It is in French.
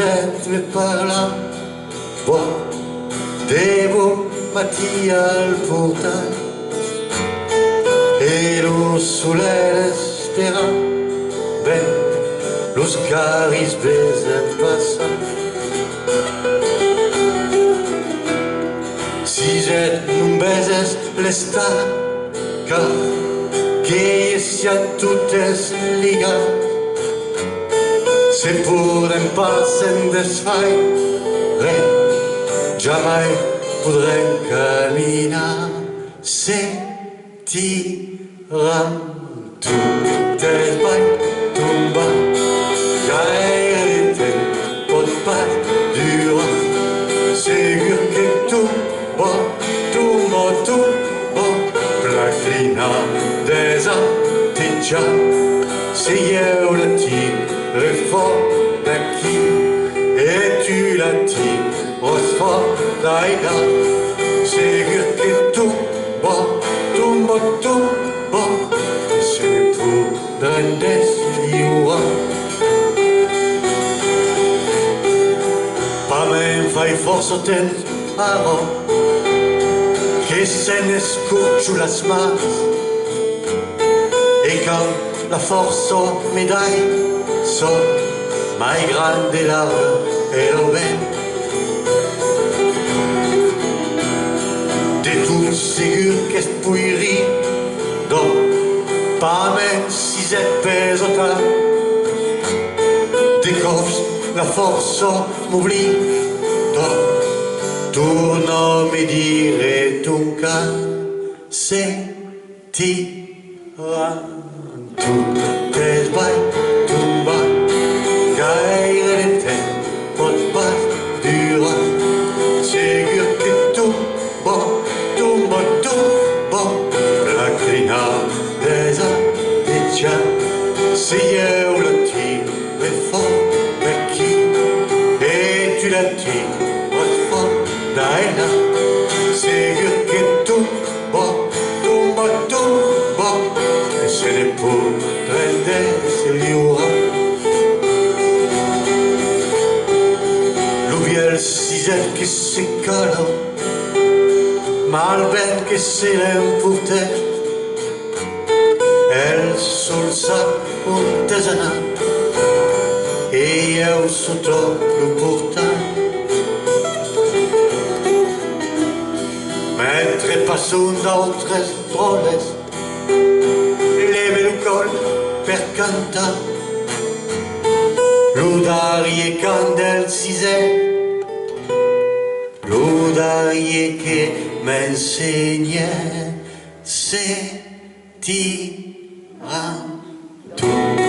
êtes par là, voi devo mattia al portale e lo sole spera ben los caris besen passa. Si jet non beses l'estat, car che sian tuttes ligas, se pur en passen desfai, jamais podrem caminar. Se tiram tuttes vai tombar, gaire de pot pas durar. Segur que tu bo, placlina des artitja. Se eu la tire fort d'aquí et tu la tires fort d'aïda, segur que tu bo, se podran desliuar. Pa men fai força temps ara que se n'escucho las mans, e quand la força me dai son mai grande larga e lo vent. De tot segur que es pugui rir, donc pas même si et pesa tant. De cops la força m'oblige, donc torna a me dire ton can, se tiran tuttes vai tombar, gaire de temps pot pas durar. Segur que tu bo, placlina des artitja. Se eu la tire fort d'aquí et tu la tires fort d'aïda, segur que tu bo, e se ne podran desliuar. L'uviel siset que se cala, mal vent que se l'emportet, el sol sap on t'has anat e eu sota lo portal. Mentre passon d'autres droles, leve lo col per cantar, l'odarie can del siset, l'odarie che m'insegna, se tiran tu.